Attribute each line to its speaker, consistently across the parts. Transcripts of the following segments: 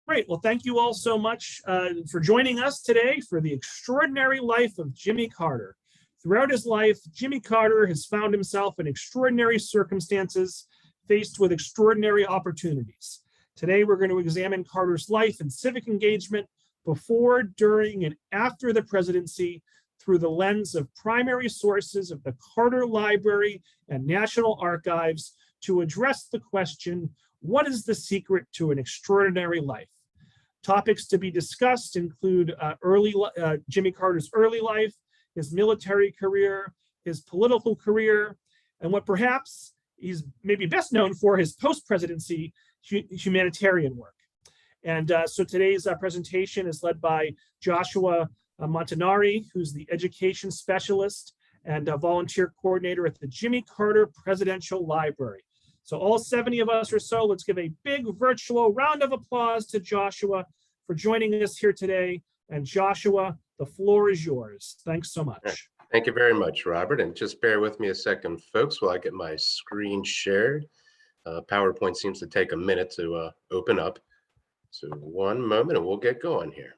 Speaker 1: Great. Well, thank you all so much for joining us today for the extraordinary life of Jimmy Carter. Throughout his life, Jimmy Carter has found himself in extraordinary circumstances, faced with extraordinary opportunities. Today, we're going to examine Carter's life and civic engagement before, during, and after the presidency through the lens of primary sources of the Carter Library and National Archives to address the question, what is the secret to an extraordinary life? Topics to be discussed include Jimmy Carter's early life, his military career, his political career, and what perhaps he's maybe best known for, his post-presidency humanitarian work. And so today's presentation is led by Joshua Montanari, who's the education specialist and volunteer coordinator at the Jimmy Carter Presidential Library. So all 70 of us or so, let's give a big virtual round of applause to Joshua for joining us here today. And Joshua, the floor is yours. Thanks so much.
Speaker 2: Thank you very much, Robert. And just bear with me a second, folks, while I get my screen shared. PowerPoint seems to take a minute to open up. So one moment and we'll get going here.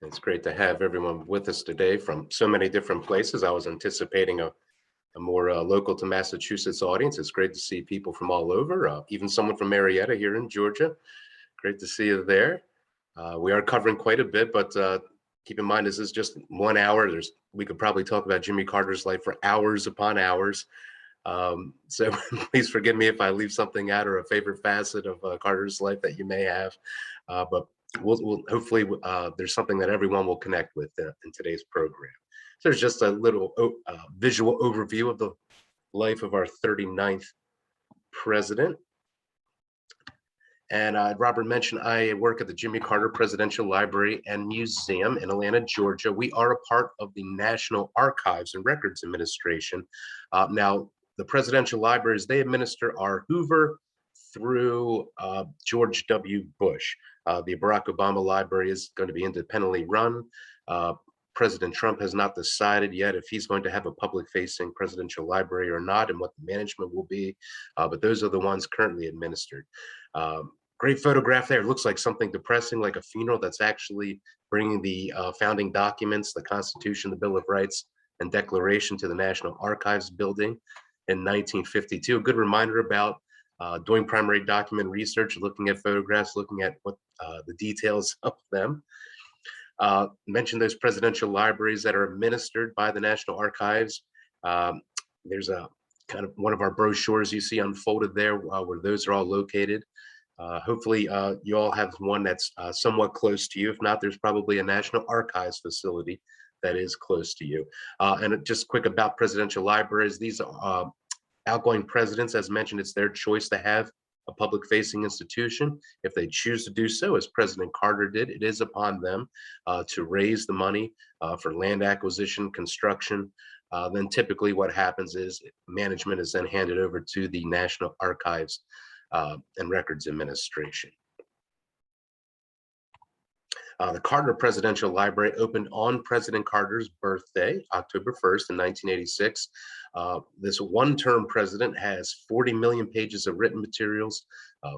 Speaker 2: It's great to have everyone with us today from so many different places. I was anticipating a more local to Massachusetts audience. It's great to see people from all over, even someone from Marietta here in Georgia. Great to see you there. We are covering quite a bit, but keep in mind, this is just 1 hour. We could probably talk about Jimmy Carter's life for hours upon hours. So please forgive me if I leave something out or a favorite facet of Carter's life that you may have, but we'll hopefully there's something that everyone will connect with in today's program. So there's just a little visual overview of the life of our 39th president. And Robert mentioned I work at the Jimmy Carter Presidential Library and Museum in Atlanta, Georgia. We are a part of the National Archives and Records Administration. Now, the presidential libraries, they administer our Hoover through George W. Bush. The Barack Obama Library is going to be independently run. President Trump has not decided yet if he's going to have a public-facing presidential library or not and what the management will be, but those are the ones currently administered. Great photograph there. It looks like something depressing, like a funeral. That's actually bringing the founding documents, the Constitution, the Bill of Rights, and Declaration to the National Archives building in 1952. A good reminder about doing primary document research, looking at photographs, looking at what the details of them. Mention those presidential libraries that are administered by the National Archives. There's a kind of one of our brochures you see unfolded there where those are all located. Hopefully you all have one that's somewhat close to you. If not, there's probably a National Archives facility that is close to you. And just quick about presidential libraries. These are outgoing presidents, as mentioned, it's their choice to have a public-facing institution. If they choose to do so, as President Carter did, it is upon them to raise the money for land acquisition, construction. Then typically what happens is management is then handed over to the National Archives and Records Administration. The Carter Presidential Library opened on President Carter's birthday, October 1st in 1986. This one-term president has 40 million pages of written materials,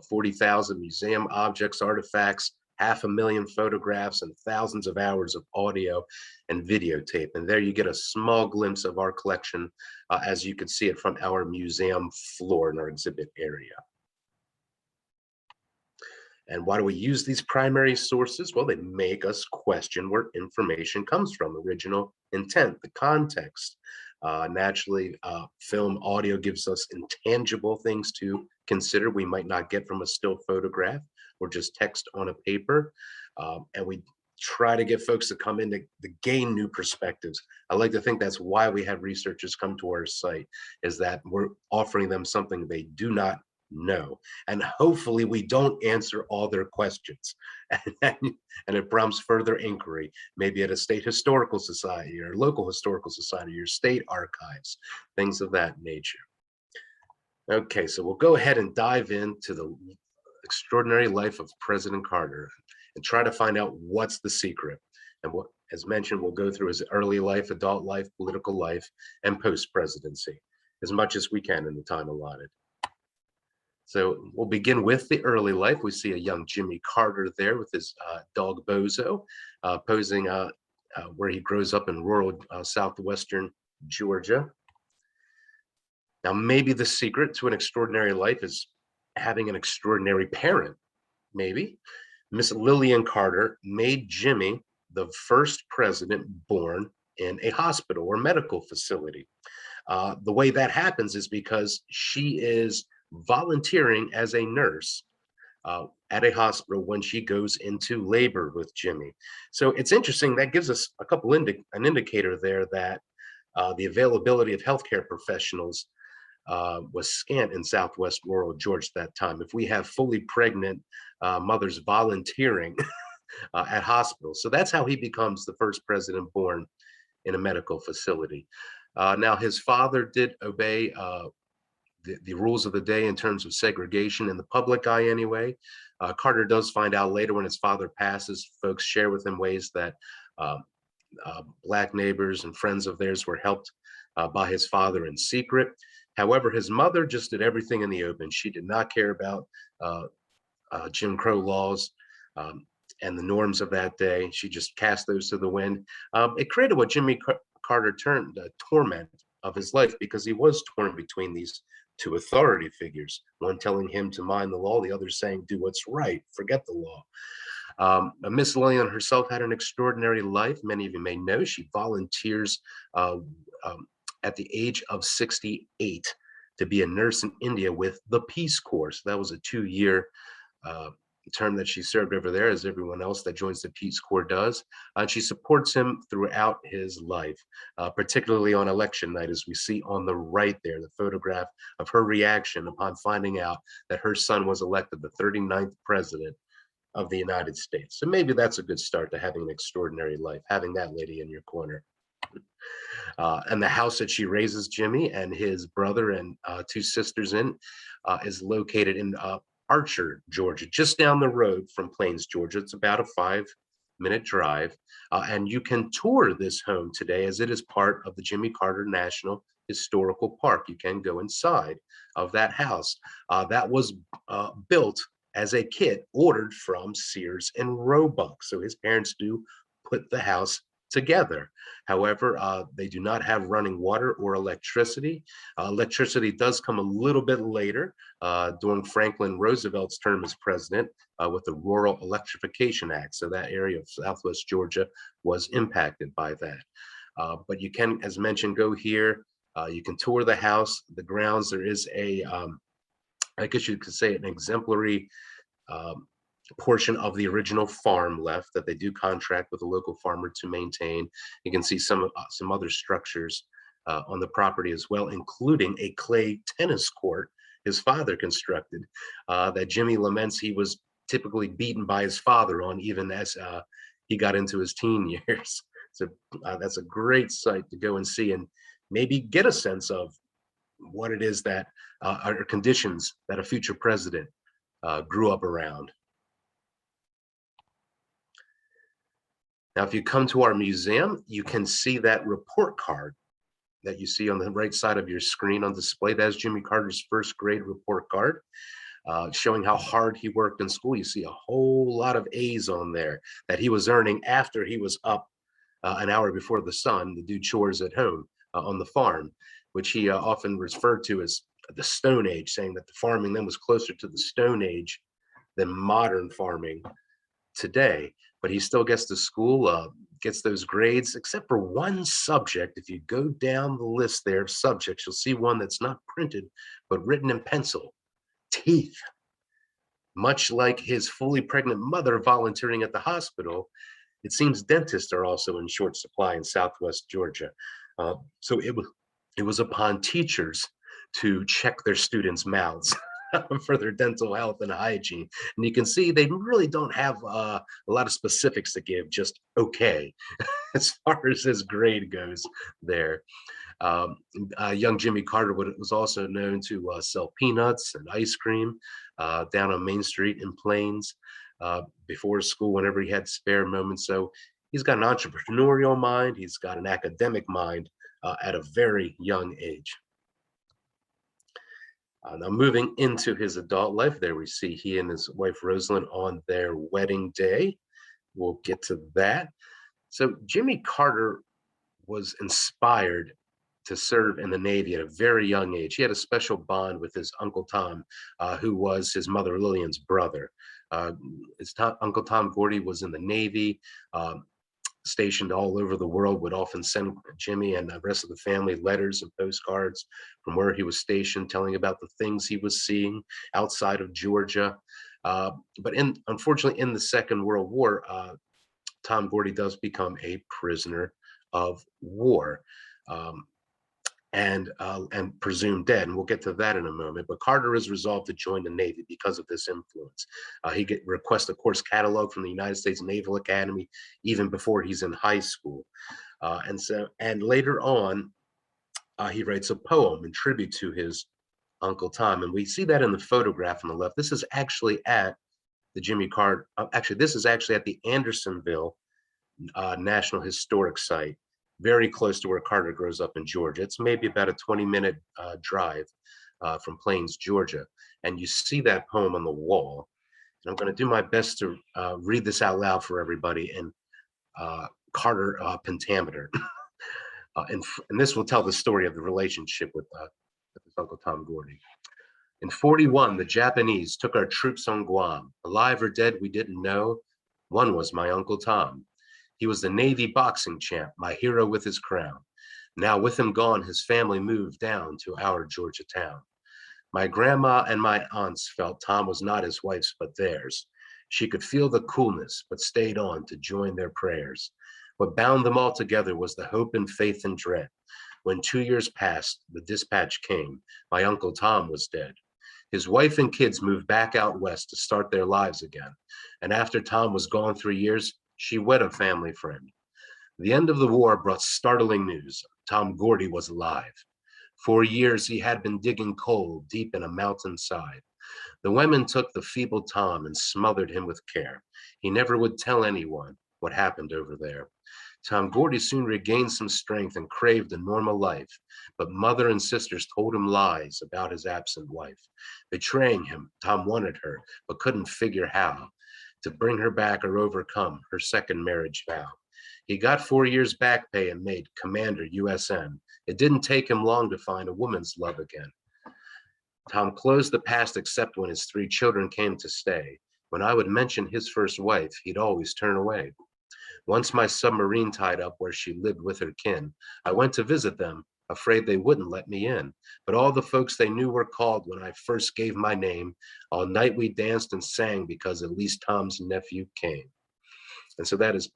Speaker 2: 40,000 museum objects, artifacts, 500,000 photographs, and thousands of hours of audio and videotape. And there you get a small glimpse of our collection as you can see it from our museum floor in our exhibit area. And why do we use these primary sources? Well, they make us question where information comes from, original intent, the context. Naturally, film, audio gives us intangible things to consider we might not get from a still photograph or just text on a paper. And we try to get folks to come in to gain new perspectives. I like to think that's why we have researchers come to our site, is that we're offering them something they do not know. And hopefully we don't answer all their questions. And it prompts further inquiry, maybe at a state historical society or local historical society or state archives, things of that nature. Okay, so we'll go ahead and dive into the extraordinary life of President Carter and try to find out what's the secret. And what, as mentioned, we'll go through his early life, adult life, political life, and post-presidency as much as we can in the time allotted. So we'll begin with the early life. We see a young Jimmy Carter there with his dog Bozo, posing where he grows up in rural southwestern Georgia. Now, maybe the secret to an extraordinary life is having an extraordinary parent, maybe. Miss Lillian Carter made Jimmy the first president born in a hospital or medical facility. The way that happens is because she is volunteering as a nurse at a hospital when she goes into labor with Jimmy. So it's interesting. That gives us a couple an indicator there that the availability of healthcare professionals was scant in Southwest rural Georgia at that time. If we have fully pregnant mothers volunteering at hospitals, so that's how he becomes the first president born in a medical facility. Now, his father did obey the rules of the day in terms of segregation in the public eye anyway. Carter does find out later when his father passes, folks share with him ways that Black neighbors and friends of theirs were helped by his father in secret. However, his mother just did everything in the open. She did not care about Jim Crow laws and the norms of that day. She just cast those to the wind. It created what Jimmy Carter termed a torment of his life because he was torn between these two authority figures, one telling him to mind the law, the other saying, do what's right, forget the law. Miss Lillian herself had an extraordinary life. Many of you may know she volunteers at the age of 68 to be a nurse in India with the Peace Corps. So that was a 2-year term that she served over there, as everyone else that joins the Peace Corps does. And she supports him throughout his life, particularly on election night, as we see on the right there, the photograph of her reaction upon finding out that her son was elected the 39th president of the United States. So maybe that's a good start to having an extraordinary life, having that lady in your corner. And the house that she raises Jimmy and his brother and 2 sisters in is located in Archer, Georgia, just down the road from Plains, Georgia. It's about a 5-minute drive. And you can tour this home today as it is part of the Jimmy Carter National Historical Park. You can go inside of that house. That was built as a kit ordered from Sears and Roebuck. So his parents do put the house together. However, they do not have running water or electricity. Electricity does come a little bit later during Franklin Roosevelt's term as president with the Rural Electrification Act. So that area of Southwest Georgia was impacted by that. But you can, as mentioned, go here. You can tour the house, the grounds. There is a, I guess you could say, an exemplary portion of the original farm left that they do contract with a local farmer to maintain. You can see some other structures on the property as well, including a clay tennis court his father constructed that Jimmy laments he was typically beaten by his father on even as he got into his teen years. So that's a great site to go and see and maybe get a sense of what it is that are conditions that a future president grew up around. Now, if you come to our museum, you can see that report card that you see on the right side of your screen on display. That's Jimmy Carter's first grade report card, showing how hard he worked in school. You see a whole lot of A's on there that he was earning after he was up an hour before the sun to do chores at home on the farm, which he often referred to as the Stone Age, saying that the farming then was closer to the Stone Age than modern farming today. But he still gets to school, gets those grades, except for one subject. If you go down the list there of subjects, you'll see one that's not printed, but written in pencil: teeth. Much like his fully pregnant mother volunteering at the hospital, it seems dentists are also in short supply in Southwest Georgia. So it was upon teachers to check their students' mouths for their dental health and hygiene. And you can see they really don't have a lot of specifics to give, just okay, as far as his grade goes there. Young Jimmy Carter was also known to sell peanuts and ice cream down on Main Street in Plains before school whenever he had spare moments. So he's got an entrepreneurial mind. He's got an academic mind at a very young age. Now moving into his adult life, there we see he and his wife Rosalind on their wedding day. We'll get to that. So Jimmy Carter was inspired to serve in the Navy at a very young age. He had a special bond with his Uncle Tom, who was his mother Lillian's brother. Uncle Tom Gordy was in the Navy, stationed all over the world, would often send Jimmy and the rest of the family letters and postcards from where he was stationed, telling about the things he was seeing outside of Georgia. But unfortunately, in the Second World War, Tom Gordy does become a prisoner of war. And presumed dead. And we'll get to that in a moment. But Carter is resolved to join the Navy because of this influence. He requests a course catalog from the United States Naval Academy even before he's in high school. And later on, he writes a poem in tribute to his Uncle Tom. And we see that in the photograph on the left. This is actually at the Jimmy Carter, this is actually at the Andersonville National Historic Site, very close to where Carter grows up in Georgia. It's maybe about a 20-minute drive from Plains, Georgia. And you see that poem on the wall. And I'm going to do my best to read this out loud for everybody in Carter pentameter. And this will tell the story of the relationship with his Uncle Tom Gordy. In 41, the Japanese took our troops on Guam. Alive or dead, we didn't know. One was my Uncle Tom. He was the Navy boxing champ, my hero with his crown. Now with him gone, his family moved down to our Georgia town. My grandma and my aunts felt Tom was not his wife's, but theirs. She could feel the coolness, but stayed on to join their prayers. What bound them all together was the hope and faith and dread. When 2 years passed, the dispatch came. My Uncle Tom was dead. His wife and kids moved back out west to start their lives again. And after Tom was gone 3 years, she wed a family friend. The end of the war brought startling news. Tom Gordy was alive. For years, he had been digging coal deep in a mountainside. The women took the feeble Tom and smothered him with care. He never would tell anyone what happened over there. Tom Gordy soon regained some strength and craved a normal life, but mother and sisters told him lies about his absent wife. Betraying him, Tom wanted her, but couldn't figure how to bring her back or overcome her second marriage vow. He got 4 years back pay and made Commander USN. It didn't take him long to find a woman's love again. Tom closed the past except when his 3 children came to stay. When I would mention his first wife, he'd always turn away. Once my submarine tied up where she lived with her kin, I went to visit them, afraid they wouldn't let me in. But all the folks they knew were called when I first gave my name. All night we danced and sang because at least Tom's nephew came. And so that is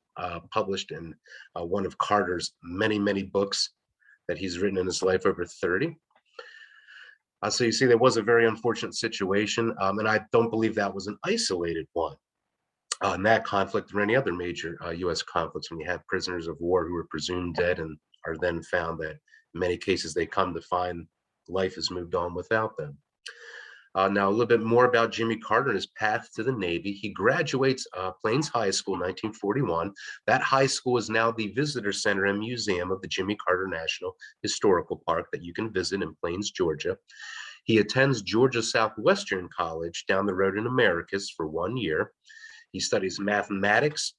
Speaker 2: published in one of Carter's many, many books that he's written in his life, over 30. So you see, there was a very unfortunate situation, and I don't believe that was an isolated one. In that conflict or any other major U.S. conflicts, when you have prisoners of war who are presumed dead and are then found that in many cases they come to find life has moved on without them. Now, a little bit more about Jimmy Carter and his path to the Navy. He graduates Plains High School in 1941. That high school is now the visitor center and museum of the Jimmy Carter National Historical Park that you can visit in Plains, Georgia. He attends Georgia Southwestern College down the road in Americus for 1 year. He studies mathematics,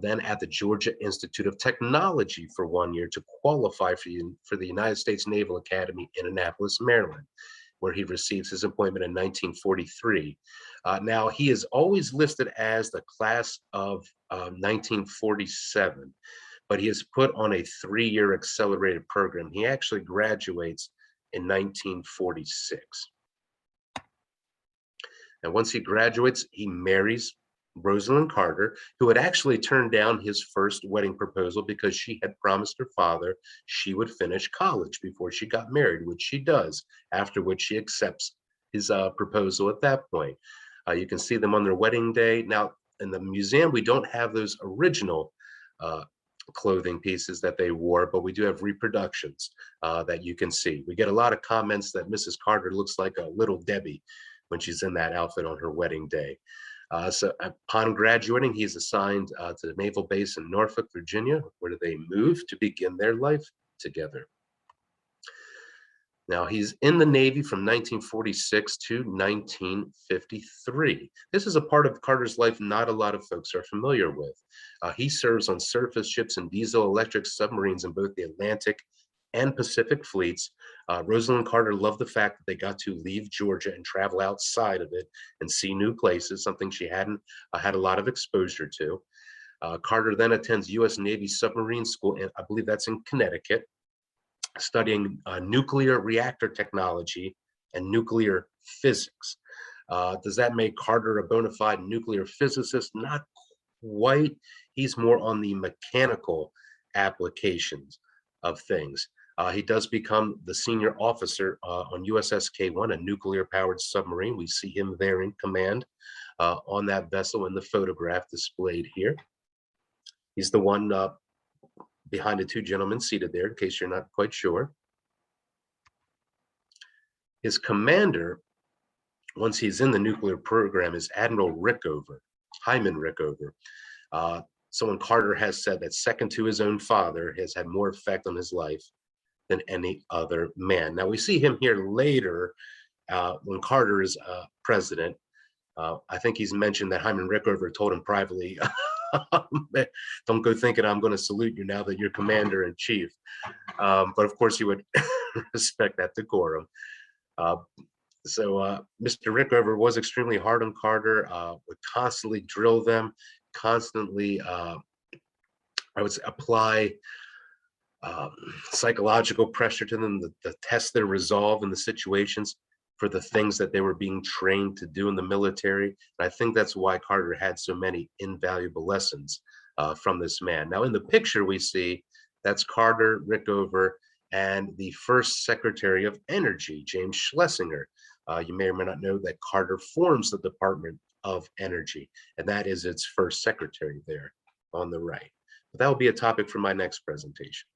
Speaker 2: then at the Georgia Institute of Technology for 1 year to qualify for the United States Naval Academy in Annapolis, Maryland, where he receives his appointment in 1943. Now, he is always listed as the class of 1947, but he is put on a 3-year accelerated program. He actually graduates in 1946. And once he graduates, he marries Rosalind Carter, who had actually turned down his first wedding proposal because she had promised her father she would finish college before she got married, which she does, after which she accepts his proposal at that point. You can see them on their wedding day. Now, in the museum, we don't have those original clothing pieces that they wore, but we do have reproductions that you can see. We get a lot of comments that Mrs. Carter looks like a little Debbie when she's in that outfit on her wedding day. So upon graduating, he's assigned to the Naval Base in Norfolk, Virginia, where they move to begin their life together. Now, he's in the Navy from 1946 to 1953. This is a part of Carter's life not a lot of folks are familiar with. He serves on surface ships and diesel-electric submarines in both the Atlantic and Pacific fleets. Rosalind Carter loved the fact that they got to leave Georgia and travel outside of it and see new places, something she hadn't had a lot of exposure to. Carter then attends U.S. Navy Submarine School, and I believe that's in Connecticut, studying nuclear reactor technology and nuclear physics. Does that make Carter a bona fide nuclear physicist? Not quite. He's more on the mechanical applications of things. He does become the senior officer on USS K-1, a nuclear-powered submarine. We see him there in command on that vessel in the photograph displayed here. He's the one behind the two gentlemen seated there, in case you're not quite sure. His commander, once he's in the nuclear program, is Admiral Rickover, Hyman Rickover. Someone Carter has said that second to his own father has had more effect on his life than any other man. Now we see him here later when Carter is president. I think he's mentioned that Hyman Rickover told him privately, don't go thinking I'm going to salute you now that you're commander in chief. But of course he would respect that decorum. So Mr. Rickover was extremely hard on Carter, would constantly drill them, constantly, I would say, apply psychological pressure to them to test their resolve in the situations for the things that they were being trained to do in the military. And I think that's why Carter had so many invaluable lessons from this man. Now in the picture we see, that's Carter, Rickover, and the first Secretary of Energy, James Schlesinger. You may or may not know that Carter forms the Department of Energy, and that is its first secretary there on the right. But that will be a topic for my next presentation.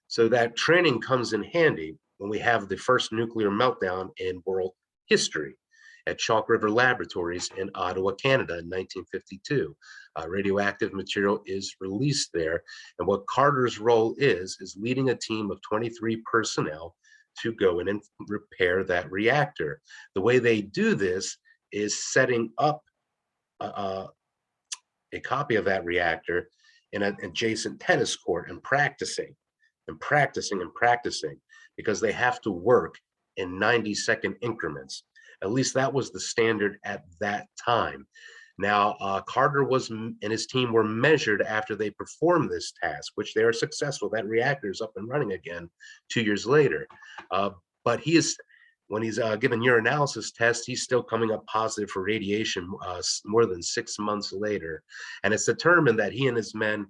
Speaker 2: So that training comes in handy when we have the first nuclear meltdown in world history at Chalk River Laboratories in Ottawa, Canada in 1952. Radioactive material is released there. And what Carter's role is leading a team of 23 personnel to go in and repair that reactor. The way they do this is setting up a copy of that reactor in an adjacent tennis court and practicing and practicing and practicing, because they have to work in 90-second increments. At least that was the standard at that time. Now, Carter and his team were measured after they performed this task, which they are successful. That reactor is up and running again 2 years later. But when he's given urinalysis tests, he's still coming up positive for radiation more than 6 months later. And it's determined that he and his men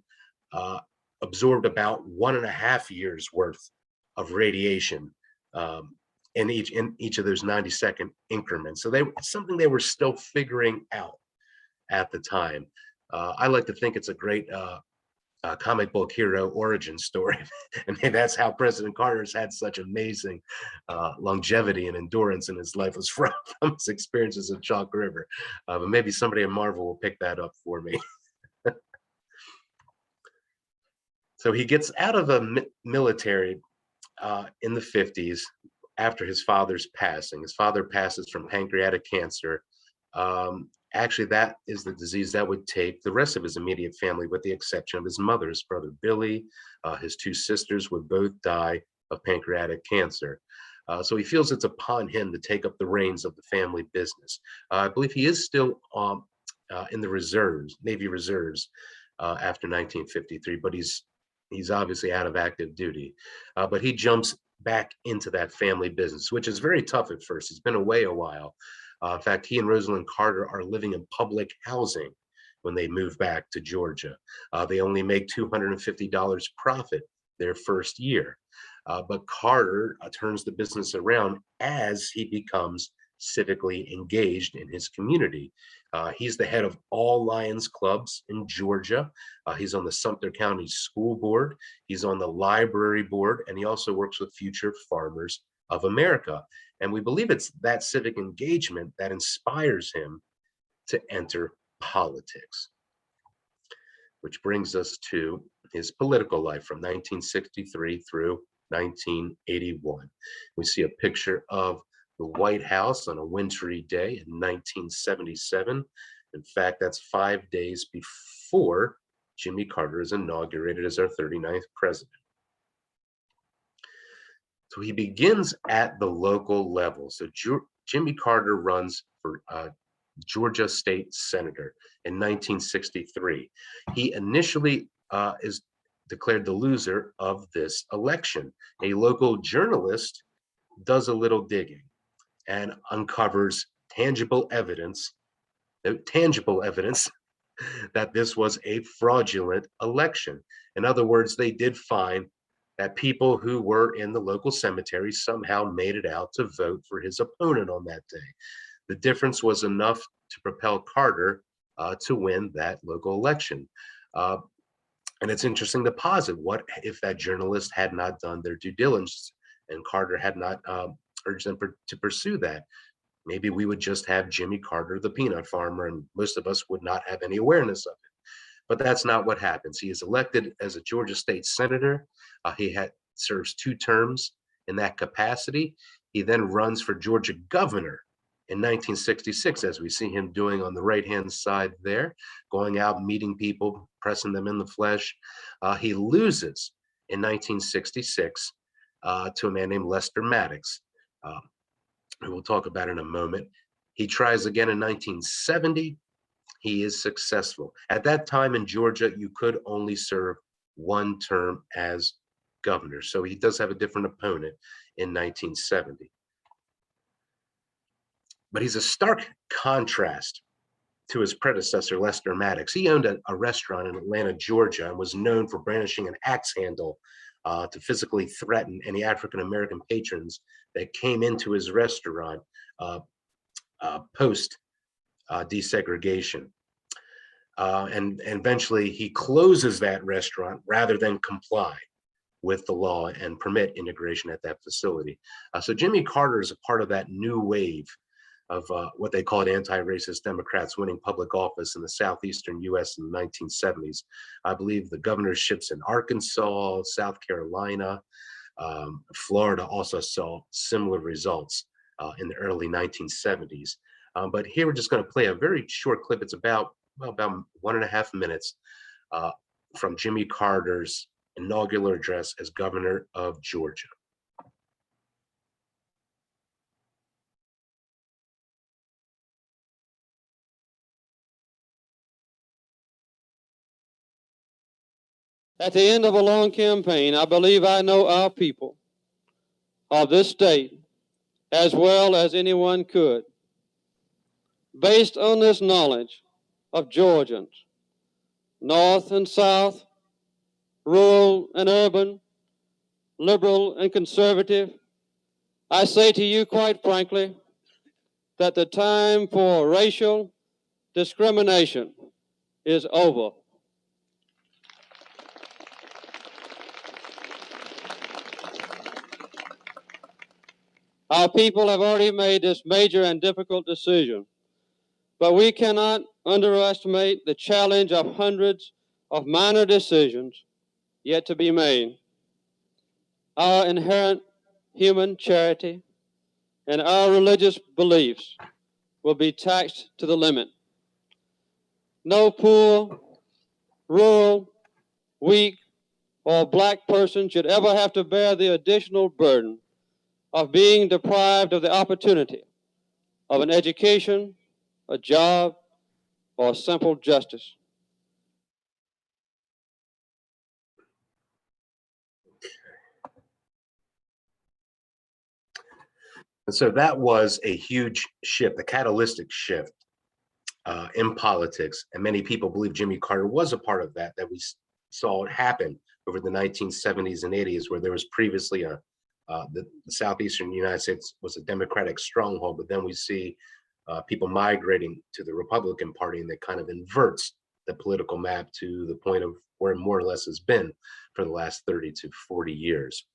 Speaker 2: absorbed about 1.5 years worth of radiation in each of those 90-second increments. So something they were still figuring out at the time. I like to think it's a great comic book hero origin story. And maybe that's how President Carter's had such amazing longevity and endurance in his life, was from his experiences at Chalk River. But maybe somebody at Marvel will pick that up for me. So he gets out of the military in the 50s after his father's passing. His father passes from pancreatic cancer. Actually, that is the disease that would take the rest of his immediate family, with the exception of his mother. His brother Billy, his two sisters would both die of pancreatic cancer. So he feels it's upon him to take up the reins of the family business. I believe he is still in the reserves, Navy reserves, after 1953, but he's obviously out of active duty. But he jumps back into that family business, which is very tough at first. He's been away a while. In fact, he and Rosalind Carter are living in public housing when they move back to Georgia. They only make $250 profit their first year. But Carter turns the business around as he becomes civically engaged in his community. He's the head of all Lions clubs in Georgia. He's on the Sumter County School Board. He's on the library board, and he also works with Future Farmers of America. And we believe it's that civic engagement that inspires him to enter politics, which brings us to his political life from 1963 through 1981. We see a picture of the White House on a wintry day in 1977. In fact, that's 5 days before Jimmy Carter is inaugurated as our 39th president. So he begins at the local level. So Jimmy Carter runs for Georgia State Senator in 1963. He initially is declared the loser of this election. A local journalist does a little digging and uncovers tangible evidence that this was a fraudulent election. In other words, they did find that people who were in the local cemetery somehow made it out to vote for his opponent on that day. The difference was enough to propel Carter to win that local election. And it's interesting to posit, what if that journalist had not done their due diligence and Carter had not urged them to pursue that? Maybe we would just have Jimmy Carter, the peanut farmer, and most of us would not have any awareness of it. But that's not what happens. He is elected as a Georgia State Senator. He serves 2 terms in that capacity. He then runs for Georgia governor in 1966, as we see him doing on the right-hand side there, going out, meeting people, pressing them in the flesh. He loses in 1966 to a man named Lester Maddox, who we'll talk about in a moment. He tries again in 1970. He is successful. At that time in Georgia, you could only serve 1 term as governor. So he does have a different opponent in 1970. But he's a stark contrast to his predecessor, Lester Maddox. He owned a restaurant in Atlanta, Georgia, and was known for brandishing an axe handle to physically threaten any African-American patrons that came into his restaurant post desegregation. And eventually he closes that restaurant rather than comply with the law and permit integration at that facility. So Jimmy Carter is a part of that new wave of what they called anti-racist Democrats winning public office in the southeastern US in the 1970s. I believe the governorships in Arkansas, South Carolina, Florida also saw similar results in the early 1970s. But here we're just going to play a very short clip. It's about 1.5 minutes from Jimmy Carter's inaugural address as governor of Georgia.
Speaker 3: At the end of a long campaign, I believe I know our people of this state as well as anyone could. Based on this knowledge of Georgians, North and South, rural and urban, liberal and conservative, I say to you quite frankly that the time for racial discrimination is over. Our people have already made this major and difficult decision, but we cannot underestimate the challenge of hundreds of minor decisions yet to be made. Our inherent human charity and our religious beliefs will be taxed to the limit. No poor, rural, weak, or black person should ever have to bear the additional burden of being deprived of the opportunity of an education, a job, or simple justice.
Speaker 2: And so that was a huge shift, a catalytic shift in politics. And many people believe Jimmy Carter was a part of that we saw it happen over the 1970s and 80s, where there was previously a The southeastern United States was a Democratic stronghold, but then we see people migrating to the Republican Party, and that kind of inverts the political map to the point of where it more or less has been for the last 30 to 40 years.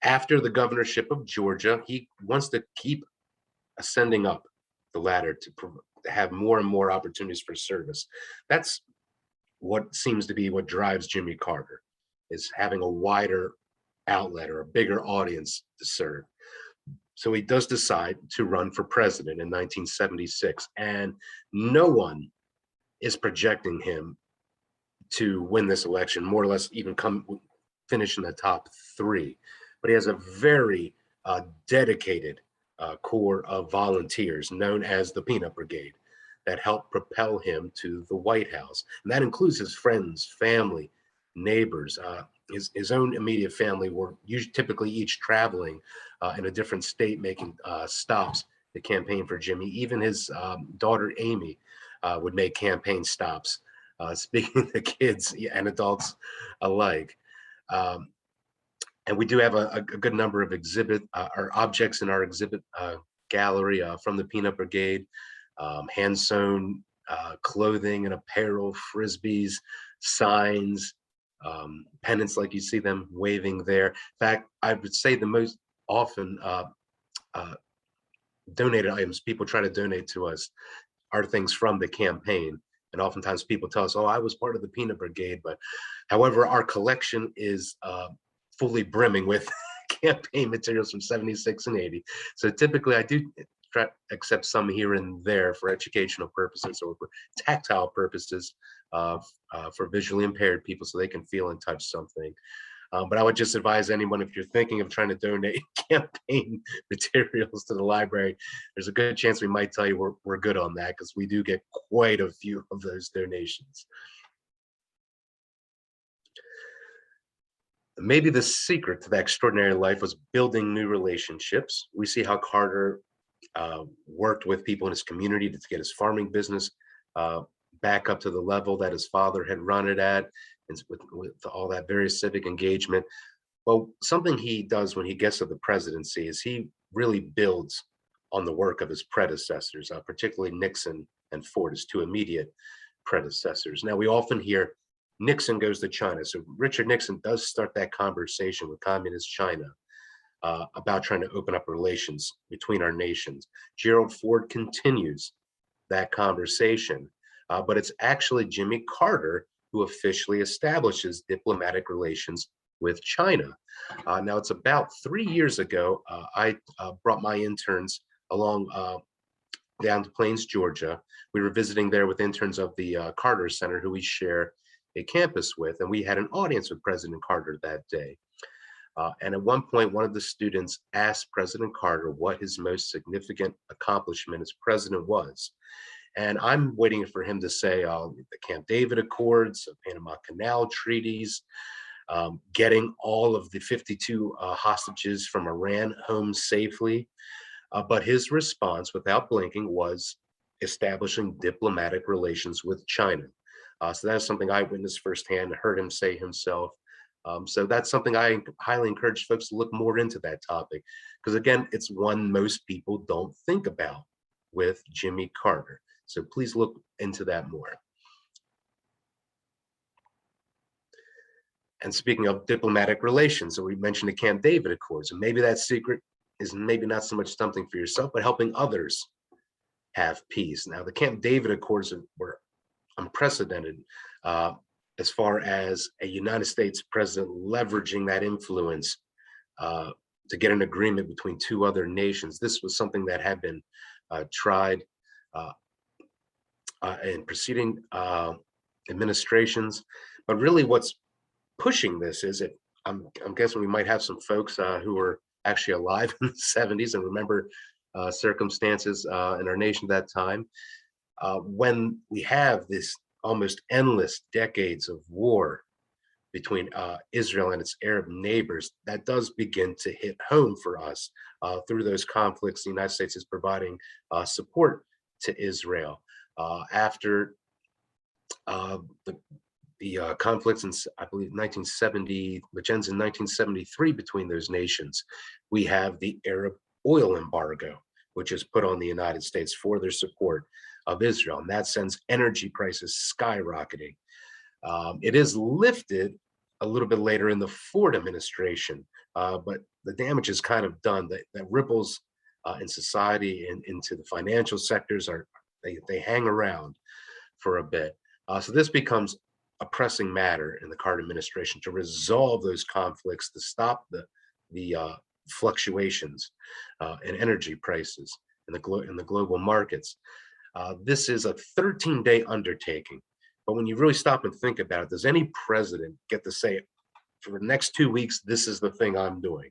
Speaker 2: After the governorship of Georgia, he wants to keep ascending up the ladder to have more and more opportunities for service. That's what seems to be what drives Jimmy Carter, is having a wider outlet or a bigger audience to serve. So he does decide to run for president in 1976, and no one is projecting him to win this election, more or less even finish in the top 3. But he has a very dedicated core of volunteers known as the Peanut Brigade that helped propel him to the White House. And that includes his friends, family, neighbors. His own immediate family were typically each traveling in a different state, making stops to campaign for Jimmy. Even his daughter, Amy, would make campaign stops, speaking to kids and adults alike. And we do have a good number of or objects in our exhibit gallery from the Peanut Brigade, hand-sewn clothing and apparel, frisbees, signs, pennants like you see them waving there. In fact, I would say the most often donated items people try to donate to us are things from the campaign. And oftentimes people tell us, oh, I was part of the Peanut Brigade. But however, our collection is fully brimming with campaign materials from 76 and 80. So typically I do try to accept some here and there for educational purposes or for tactile purposes for visually impaired people so they can feel and touch something. But I would just advise anyone, if you're thinking of trying to donate campaign materials to the library, there's a good chance we might tell you we're good on that, because we do get quite a few of those donations. Maybe the secret to that extraordinary life was building new relationships. We see how Carter worked with people in his community to get his farming business back up to the level that his father had run it at, and with all that various civic engagement. Well, something he does when he gets to the presidency is he really builds on the work of his predecessors, particularly Nixon and Ford, his 2 immediate predecessors. Now, we often hear Nixon goes to China. So Richard Nixon does start that conversation with communist China about trying to open up relations between our nations. Gerald Ford continues that conversation, but it's actually Jimmy Carter who officially establishes diplomatic relations with China. Now, it's about 3 years ago, I brought my interns along down to Plains, Georgia. We were visiting there with interns of the Carter Center, who we share a campus with, and we had an audience with President Carter that day. And at one point, one of the students asked President Carter what his most significant accomplishment as president was. And I'm waiting for him to say the Camp David Accords, the Panama Canal treaties, getting all of the 52 hostages from Iran home safely. But his response, without blinking, was establishing diplomatic relations with China. So that's something I witnessed firsthand, heard him say himself. So that's something I highly encourage folks to look more into that topic, because again, it's one most people don't think about with Jimmy Carter. So please look into that more. And speaking of diplomatic relations, so we mentioned the Camp David Accords, and maybe that secret is maybe not so much something for yourself, but helping others have peace. Now, the Camp David Accords were unprecedented as far as a United States president leveraging that influence to get an agreement between 2 other nations. This was something that had been tried in preceding administrations, but really what's pushing this is I'm guessing we might have some folks who were actually alive in the 70s and remember circumstances in our nation at that time. When we have this almost endless decades of war between Israel and its Arab neighbors, that does begin to hit home for us. Through those conflicts, the United States is providing support to Israel. After the conflicts in, I believe, 1970, which ends in 1973 between those nations. We have the Arab oil embargo, which is put on the United States for their support of Israel, and that sends energy prices skyrocketing. It is lifted a little bit later in the Ford administration, but the damage is kind of done. That ripples in society and into the financial sectors they hang around for a bit. So this becomes a pressing matter in the Carter administration to resolve those conflicts, to stop the fluctuations in energy prices in the global markets. This is a 13-day undertaking. But when you really stop and think about it, does any president get to say, for the next 2 weeks, this is the thing I'm doing?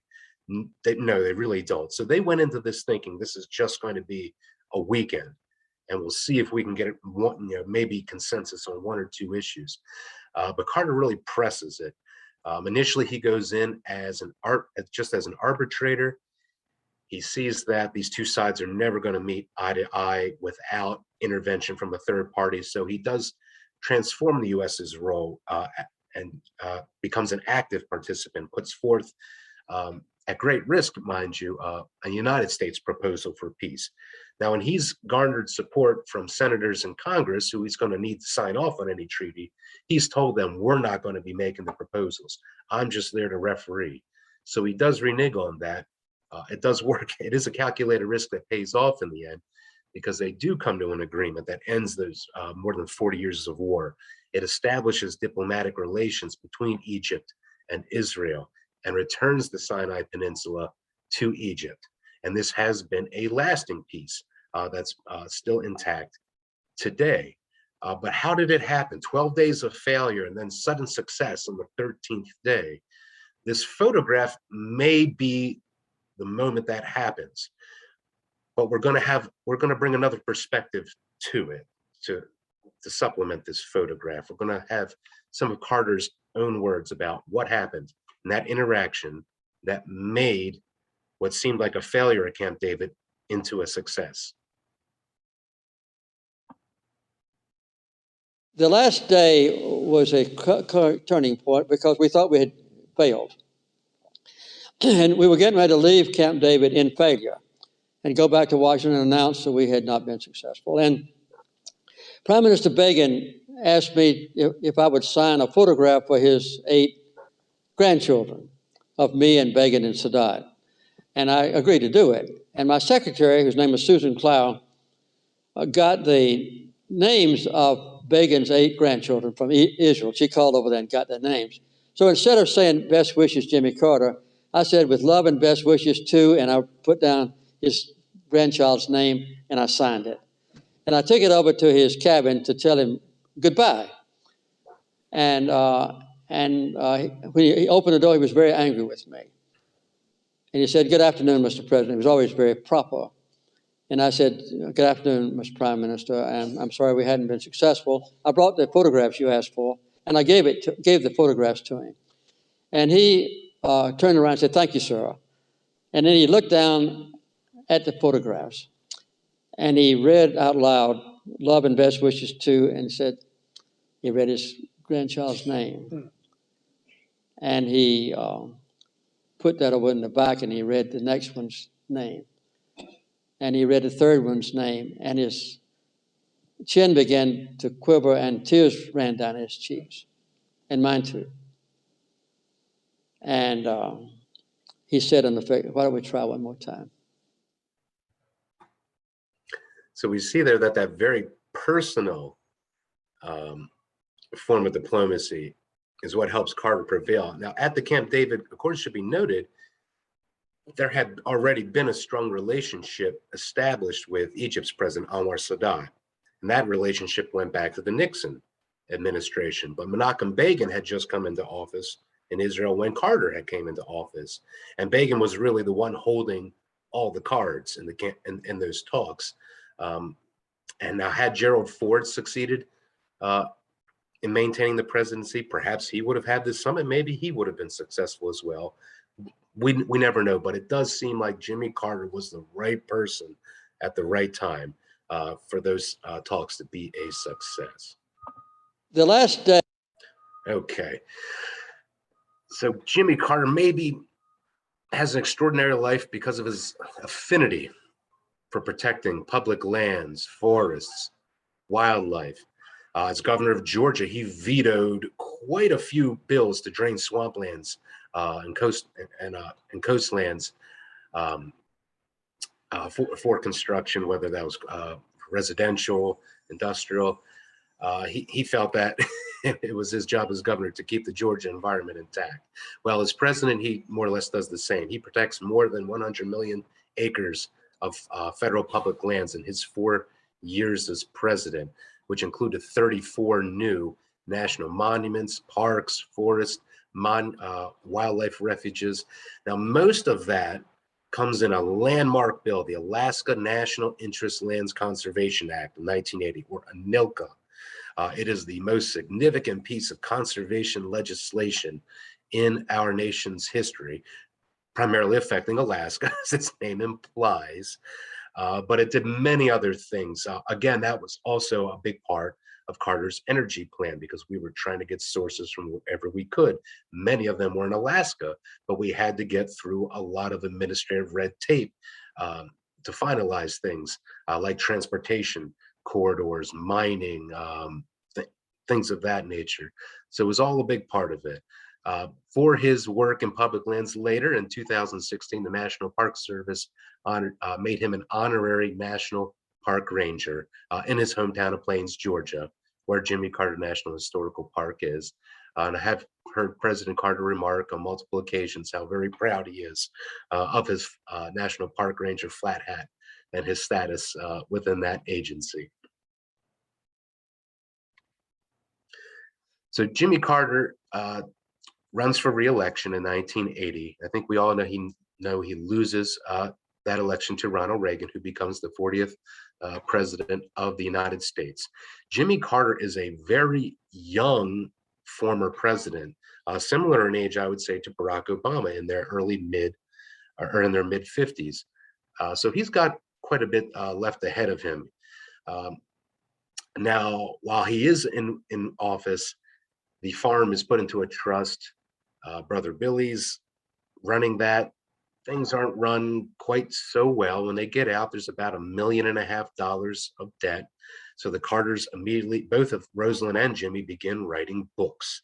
Speaker 2: No, they really don't. So they went into this thinking this is just going to be a weekend, and we'll see if we can get maybe consensus on 1 or 2 issues. But Carter really presses it. Initially, he goes in as just as an arbitrator. He sees that these two sides are never going to meet eye to eye without intervention from a third party. So he does transform the U.S.'s role and becomes an active participant, puts forth, at great risk, mind you, a United States proposal for peace. Now, when he's garnered support from senators in Congress, who he's going to need to sign off on any treaty, he's told them, we're not going to be making the proposals. I'm just there to referee. So he does renege on that. It does work. It is a calculated risk that pays off in the end, because they do come to an agreement that ends those more than 40 years of war. It establishes diplomatic relations between Egypt and Israel and returns the Sinai Peninsula to Egypt. And this has been a lasting peace that's still intact today. But how did it happen? 12 days of failure and then sudden success on the 13th day. This photograph may be the moment that happens, but we're going to bring another perspective to it to supplement this photograph. We're going to have some of Carter's own words about what happened in that interaction that made what seemed like a failure at Camp David into a success.
Speaker 3: The last day was a turning point because we thought we had failed. And we were getting ready to leave Camp David in failure and go back to Washington and announce that we had not been successful. And Prime Minister Begin asked me if I would sign a photograph for his 8 grandchildren of me and Begin and Sadat. And I agreed to do it. And my secretary, whose name was Susan Clow, got the names of Begin's 8 grandchildren from Israel. She called over there and got their names. So instead of saying best wishes, Jimmy Carter, I said with love and best wishes to, and I put down his grandchild's name and I signed it. And I took it over to his cabin to tell him goodbye. And when he opened the door, he was very angry with me. And he said, "Good afternoon, Mr. President." He was always very proper. And I said, "Good afternoon, Mr. Prime Minister, and I'm sorry we hadn't been successful. I brought the photographs you asked for," and I gave the photographs to him. And he turned around and said, "Thank you, sir." And then he looked down at the photographs, and he read out loud, "Love and best wishes to," and said, he read his grandchild's name. And he put that over in the back, and he read the next one's name. And he read the third one's name, and his chin began to quiver, and tears ran down his cheeks, and mine too. And he said on the face, "Why don't we try one more time?"
Speaker 2: So we see there that very personal form of diplomacy is what helps Carter prevail. Now, at the Camp David, of course, should be noted, there had already been a strong relationship established with Egypt's President Anwar Sadat. And that relationship went back to the Nixon administration. But Menachem Begin had just come into office in Israel when Carter had came into office. And Begin was really the one holding all the cards in those talks. And now, had Gerald Ford succeeded in maintaining the presidency, perhaps he would have had this summit. Maybe he would have been successful as well. We never know, but it does seem like Jimmy Carter was the right person at the right time for those talks to be a success.
Speaker 3: The last day.
Speaker 2: Okay. So Jimmy Carter maybe has an extraordinary life because of his affinity for protecting public lands, forests, wildlife. As governor of Georgia, he vetoed quite a few bills to drain swamplands and coastlands for construction, whether that was residential, industrial. He felt that it was his job as governor to keep the Georgia environment intact. Well, as president, he more or less does the same. He protects more than 100 million acres of federal public lands in his 4 years as president, which included 34 new national monuments, parks, forests, wildlife refuges. Now, most of that comes in a landmark bill, the Alaska National Interest Lands Conservation Act of 1980, or ANILCA. It is the most significant piece of conservation legislation in our nation's history, primarily affecting Alaska, as its name implies. But it did many other things. Again, that was also a big part of Carter's energy plan, because we were trying to get sources from wherever we could. Many of them were in Alaska, but we had to get through a lot of administrative red tape to finalize things like transportation corridors, mining, things of that nature. So it was all a big part of it. For his work in public lands later in 2016, the National Park Service made him an honorary National Park Ranger in his hometown of Plains, Georgia, where Jimmy Carter National Historical Park is. And I have heard President Carter remark on multiple occasions how very proud he is of his National Park Ranger flat hat and his status within that agency. So Jimmy Carter runs for re-election in 1980. I think we all know he loses that election to Ronald Reagan, who becomes the 40th president of the United States. Jimmy Carter is a very young former president, similar in age, I would say, to Barack Obama in their mid 50s. So he's got quite a bit left ahead of him. Now, while he is in office, the farm is put into a trust. Brother Billy's running that. Things aren't run quite so well. When they get out, there's about $1.5 million of debt. So the Carters immediately, both of Rosalind and Jimmy, begin writing books.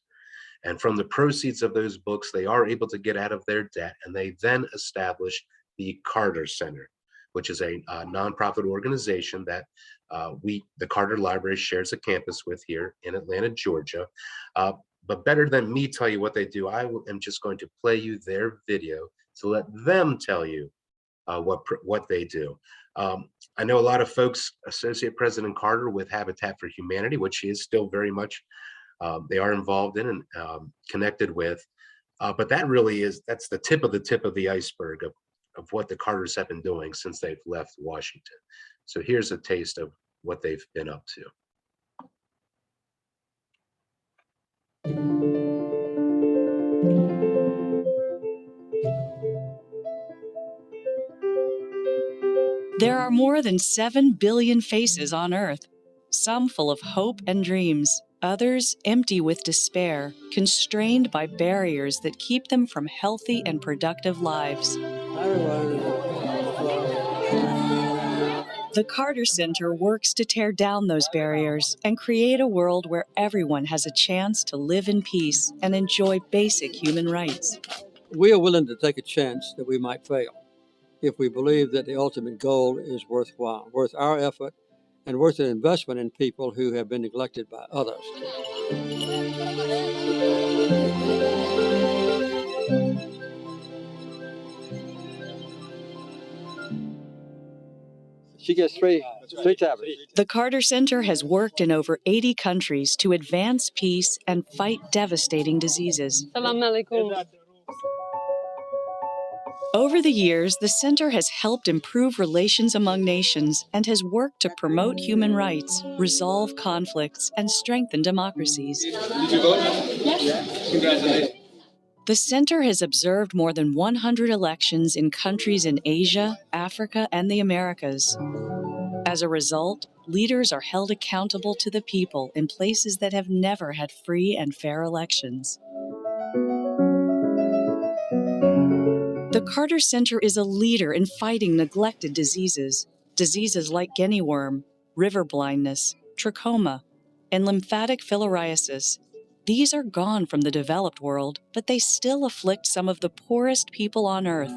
Speaker 2: And from the proceeds of those books, they are able to get out of their debt, and they then establish the Carter Center, which is a nonprofit organization that the Carter Library shares a campus with here in Atlanta, Georgia. But better than me tell you what they do, I am just going to play you their video to let them tell you what they do. I know a lot of folks associate President Carter with Habitat for Humanity, which he is still very much, they are involved in and connected with. But that really that's the tip of the iceberg of what the Carters have been doing since they've left Washington. So here's a taste of what they've been up to.
Speaker 4: There are more than 7 billion faces on Earth, some full of hope and dreams, others empty with despair, constrained by barriers that keep them from healthy and productive lives. The Carter Center works to tear down those barriers and create a world where everyone has a chance to live in peace and enjoy basic human rights.
Speaker 5: We are willing to take a chance that we might fail if we believe that the ultimate goal is worthwhile, worth our effort, and worth an investment in people who have been neglected by others. She gets three tablets.
Speaker 4: The Carter Center has worked in over 80 countries to advance peace and fight devastating diseases.
Speaker 6: Salam alaikum.
Speaker 4: Over the years, the center has helped improve relations among nations and has worked to promote human rights, resolve conflicts, and strengthen democracies.
Speaker 6: Did you vote? Yes. Congratulations.
Speaker 4: The center has observed more than 100 elections in countries in Asia, Africa, and the Americas. As a result, leaders are held accountable to the people in places that have never had free and fair elections. The Carter Center is a leader in fighting neglected diseases like guinea worm, river blindness, trachoma, and lymphatic filariasis. These are gone from the developed world, but they still afflict some of the poorest people on earth.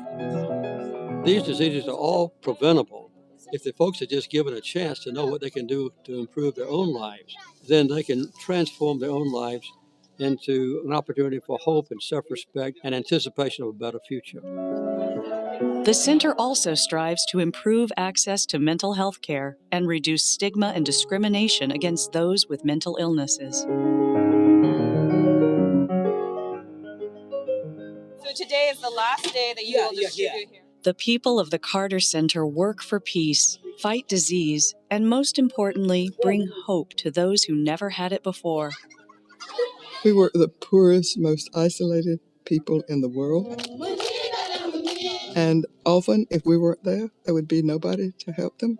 Speaker 5: These diseases are all preventable. If the folks are just given a chance to know what they can do to improve their own lives, then they can transform their own lives into an opportunity for hope and self-respect and anticipation of a better future.
Speaker 4: The center also strives to improve access to mental health care and reduce stigma and discrimination against those with mental illnesses.
Speaker 7: So today is the last day that you will distribute here.
Speaker 4: The people of the Carter Center work for peace, fight disease, and most importantly, bring hope to those who never had it before.
Speaker 8: We were the poorest, most isolated people in the world. And often, if we weren't there, there would be nobody to help them.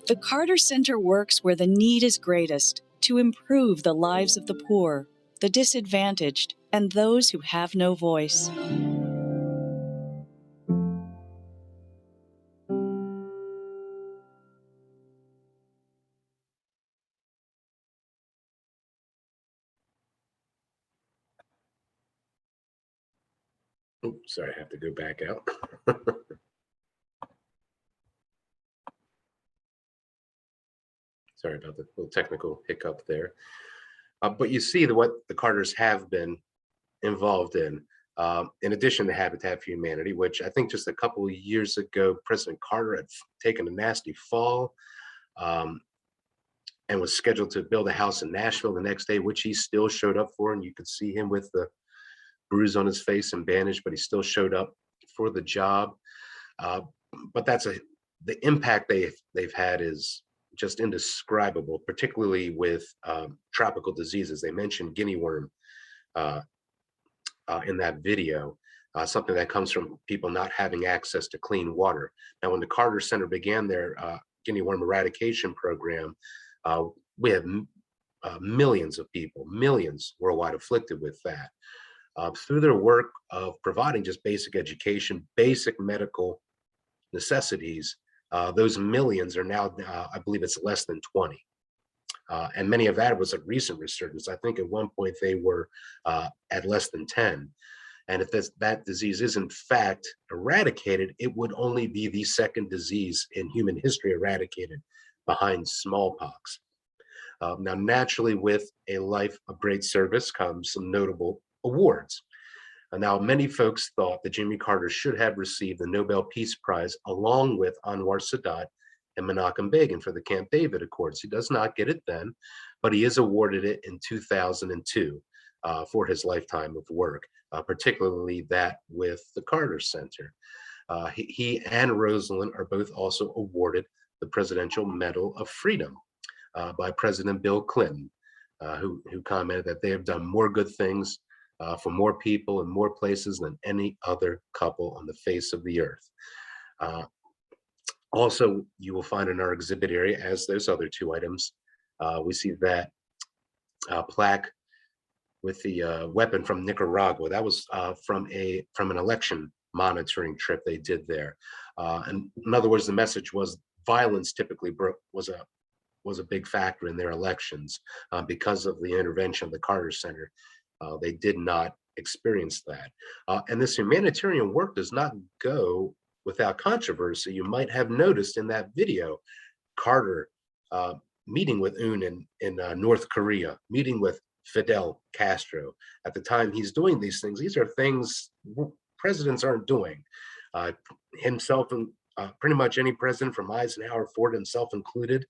Speaker 4: The Carter Center works where the need is greatest to improve the lives of the poor, the disadvantaged, and those who have no voice.
Speaker 2: Oops, sorry, I have to go back out. Sorry about the little technical hiccup there. But you see what the Carters have been involved in addition to Habitat for Humanity, which I think just a couple of years ago, President Carter had taken a nasty fall and was scheduled to build a house in Nashville the next day, which he still showed up for. And you could see him with the bruise on his face and bandage, but he still showed up for the job. But the impact they've had is just indescribable, particularly with tropical diseases. They mentioned guinea worm in that video, something that comes from people not having access to clean water. Now, when the Carter Center began their guinea worm eradication program, we have millions of people, millions worldwide afflicted with that. Through their work of providing just basic education, basic medical necessities, those millions are now, I believe it's less than 20. And many of that was a recent resurgence. I think at one point they were at less than 10. And if that disease is in fact eradicated, it would only be the second disease in human history eradicated behind smallpox. Now, naturally, with a life of great service comes some notable awards. Now, many folks thought that Jimmy Carter should have received the Nobel Peace Prize along with Anwar Sadat and Menachem Begin for the Camp David Accords. He does not get it then, but he is awarded it in 2002 for his lifetime of work, particularly that with the Carter Center. He and Rosalind are both also awarded the Presidential Medal of Freedom by President Bill Clinton, who commented that they have done more good things for more people in more places than any other couple on the face of the earth. Also, you will find in our exhibit area, as those other two items, we see that plaque with the weapon from Nicaragua. That was from an election monitoring trip they did there. And in other words, the message was violence typically was a big factor in their elections because of the intervention of the Carter Center. They did not experience that. And this humanitarian work does not go without controversy. You might have noticed in that video, Carter meeting with Un in North Korea, meeting with Fidel Castro. At the time he's doing these things, these are things presidents aren't doing. Himself and pretty much any president from Eisenhower, Ford himself included,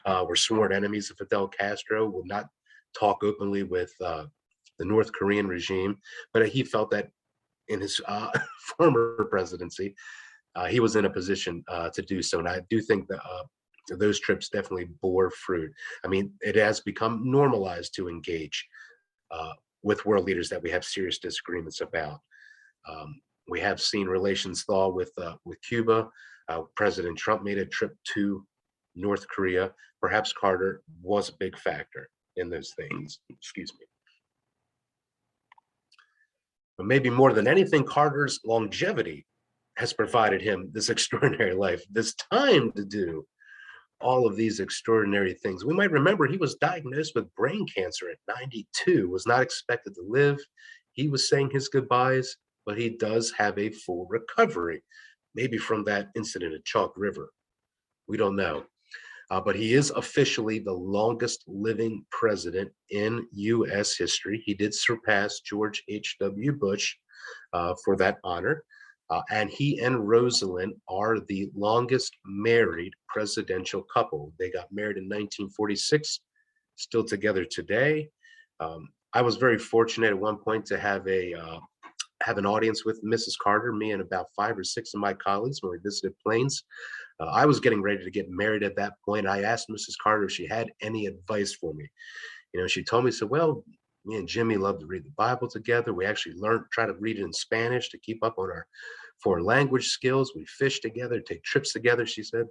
Speaker 2: were sworn enemies of Fidel Castro, would not talk openly with the North Korean regime, but he felt that in his former presidency, he was in a position to do so. And I do think that those trips definitely bore fruit. I mean, it has become normalized to engage with world leaders that we have serious disagreements about. We have seen relations thaw with Cuba. President Trump made a trip to North Korea. Perhaps Carter was a big factor in those things. Excuse me. But maybe more than anything, Carter's longevity has provided him this extraordinary life, this time to do all of these extraordinary things. We might remember he was diagnosed with brain cancer at 92, was not expected to live. He was saying his goodbyes, but he does have a full recovery, maybe from that incident at Chalk River. We don't know. But he is officially the longest living president in U.S. history. He did surpass George H.W. Bush for that honor. And he and Rosalind are the longest married presidential couple. They got married in 1946, still together today. I was very fortunate at one point to have an audience with Mrs. Carter, me and about 5 or 6 of my colleagues when we visited Plains. I was getting ready to get married at that point. I asked Mrs. Carter if she had any advice for me. She told me, well, me and Jimmy love to read the Bible together. We actually try to read it in Spanish to keep up on our foreign language skills. We fish together, take trips together, she said,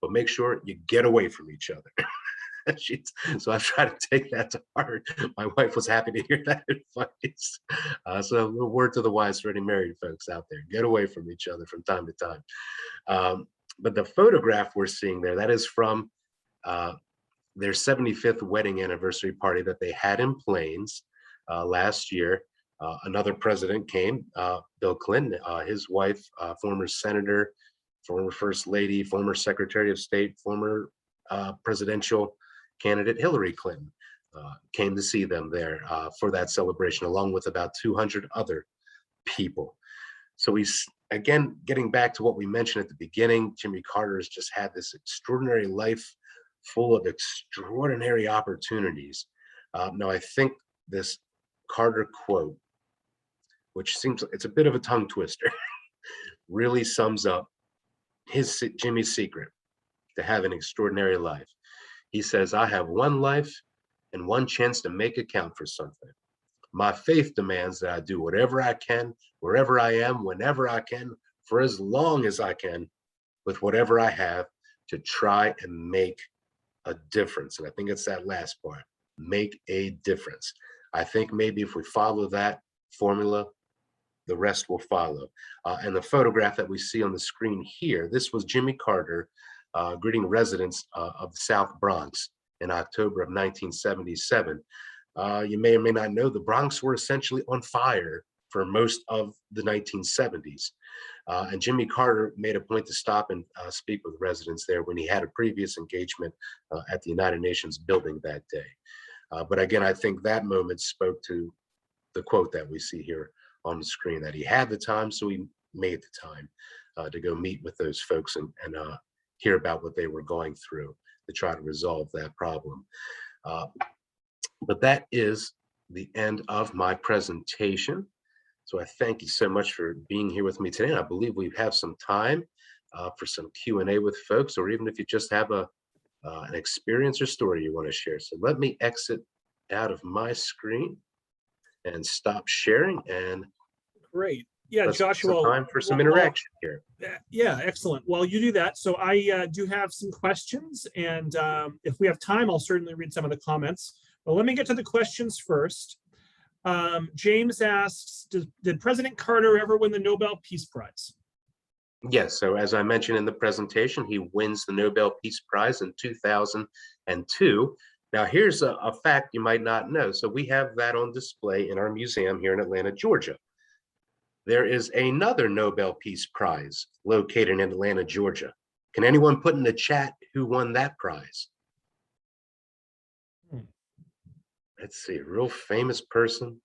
Speaker 2: but make sure you get away from each other. So I try to take that to heart. My wife was happy to hear that advice. So a little word to the wise for any married folks out there: get away from each other from time to time. But the photograph we're seeing there, that is from their 75th wedding anniversary party that they had in Plains last year. Another president came, Bill Clinton, his wife, former senator, former first lady, former secretary of state, former presidential candidate Hillary Clinton came to see them there for that celebration, along with about 200 other people. So again, getting back to what we mentioned at the beginning, Jimmy Carter has just had this extraordinary life full of extraordinary opportunities. Now, I think this Carter quote, which seems it's a bit of a tongue twister, really sums up Jimmy's secret to have an extraordinary life. He says, "I have one life and one chance to make it count for something. My faith demands that I do whatever I can, wherever I am, whenever I can, for as long as I can, with whatever I have, to try and make a difference." And I think it's that last part, make a difference. I think maybe if we follow that formula, the rest will follow. And the photograph that we see on the screen here, this was Jimmy Carter greeting residents of the South Bronx in October of 1977. You may or may not know the Bronx were essentially on fire for most of the 1970s. And Jimmy Carter made a point to stop and speak with residents there when he had a previous engagement at the United Nations building that day. But again, I think that moment spoke to the quote that we see here on the screen, that he had the time, so he made the time to go meet with those folks and hear about what they were going through to try to resolve that problem. But that is the end of my presentation. So I thank you so much for being here with me today. And I believe we have some time for some Q&A with folks, or even if you just have an experience or story you want to share. So let me exit out of my screen and stop sharing, and
Speaker 1: Great. Yeah,
Speaker 2: let's
Speaker 1: Joshua.
Speaker 2: some time for some interaction here.
Speaker 1: Yeah, excellent. Well, you do that. So I do have some questions, and if we have time, I'll certainly read some of the comments. But let me get to the questions first. James asks, did President Carter ever win the Nobel Peace Prize?
Speaker 2: Yes, so as I mentioned in the presentation, he wins the Nobel Peace Prize in 2002. Now, here's a fact you might not know. So we have that on display in our museum here in Atlanta, Georgia. There is another Nobel Peace Prize located in Atlanta, Georgia. Can anyone put in the chat who won that prize? Let's see, a real famous person,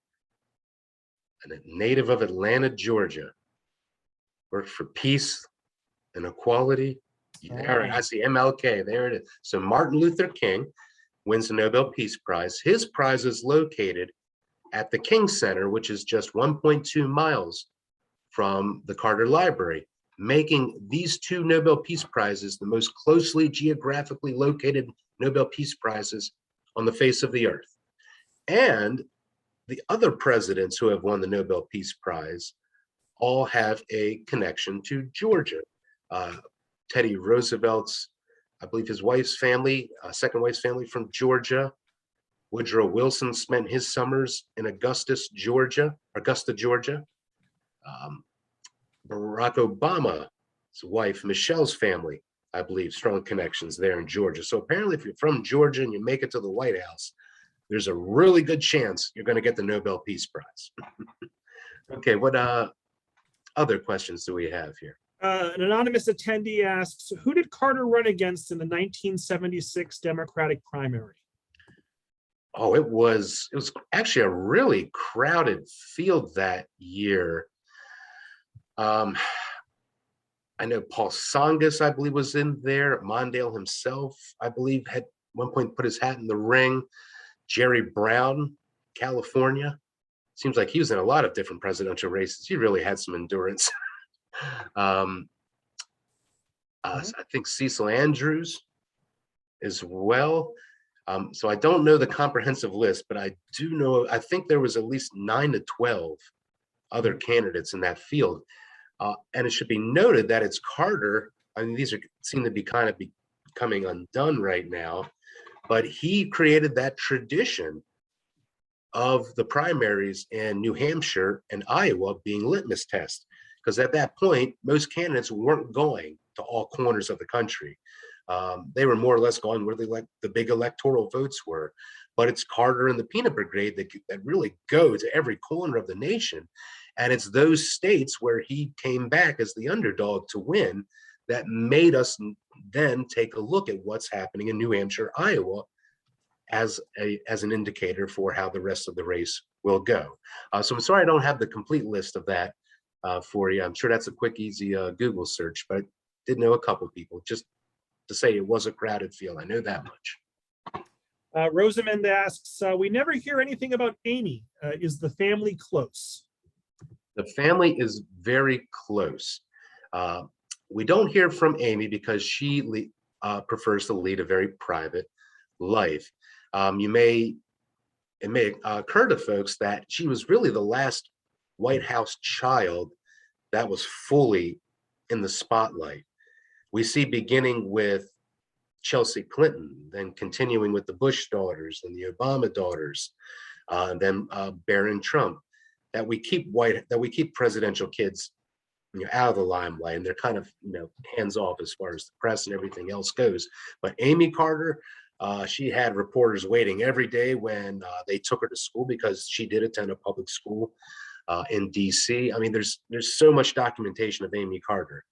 Speaker 2: a native of Atlanta, Georgia, worked for peace and equality. All right, I see MLK, there it is. So Martin Luther King wins the Nobel Peace Prize. His prize is located at the King Center, which is just 1.2 miles from the Carter Library, making these two Nobel Peace Prizes the most closely geographically located Nobel Peace Prizes on the face of the earth. And the other presidents who have won the Nobel Peace Prize all have a connection to Georgia. Teddy Roosevelt's, I believe his wife's family, second wife's family from Georgia. Woodrow Wilson spent his summers in Augusta, Georgia. Barack Obama's wife, Michelle's family, I believe, strong connections there in Georgia. So apparently if you're from Georgia and you make it to the White House, there's a really good chance you're going to get the Nobel Peace Prize. Okay, what other questions do we have here?
Speaker 1: An anonymous attendee asks, who did Carter run against in the 1976 Democratic primary?
Speaker 2: Oh, it was actually a really crowded field that year. I know Paul Tsongas, I believe, was in there. Mondale himself, I believe, had one point put his hat in the ring. Jerry Brown, California. Seems like he was in a lot of different presidential races. He really had some endurance. I think Cecil Andrews as well. So I don't know the comprehensive list, but I do know, I think there was at least 9 to 12 other candidates in that field. And it should be noted that it's Carter. I mean, these seem to be kind of becoming undone right now, but he created that tradition of the primaries in New Hampshire and Iowa being litmus tests. Because at that point, most candidates weren't going to all corners of the country. They were more or less going where the big electoral votes were. But it's Carter and the Peanut Brigade that really go to every corner of the nation. And it's those states where he came back as the underdog to win that made us then take a look at what's happening in New Hampshire, Iowa, as an indicator for how the rest of the race will go. So I'm sorry I don't have the complete list of that for you. I'm sure that's a quick, easy Google search, but I did know a couple of people. Just to say it was a crowded field, I know that much.
Speaker 1: Rosamond asks, we never hear anything about Amy. Is the family close?
Speaker 2: The family is very close. We don't hear from Amy because she prefers to lead a very private life. It may occur to folks that she was really the last White House child that was fully in the spotlight. We see beginning with Chelsea Clinton, then continuing with the Bush daughters and the Obama daughters, and then Barron Trump, that we keep presidential kids, out of the limelight, and they're kind of, hands off as far as the press and everything else goes. But Amy Carter, she had reporters waiting every day when they took her to school, because she did attend a public school in DC. I mean, there's so much documentation of Amy Carter.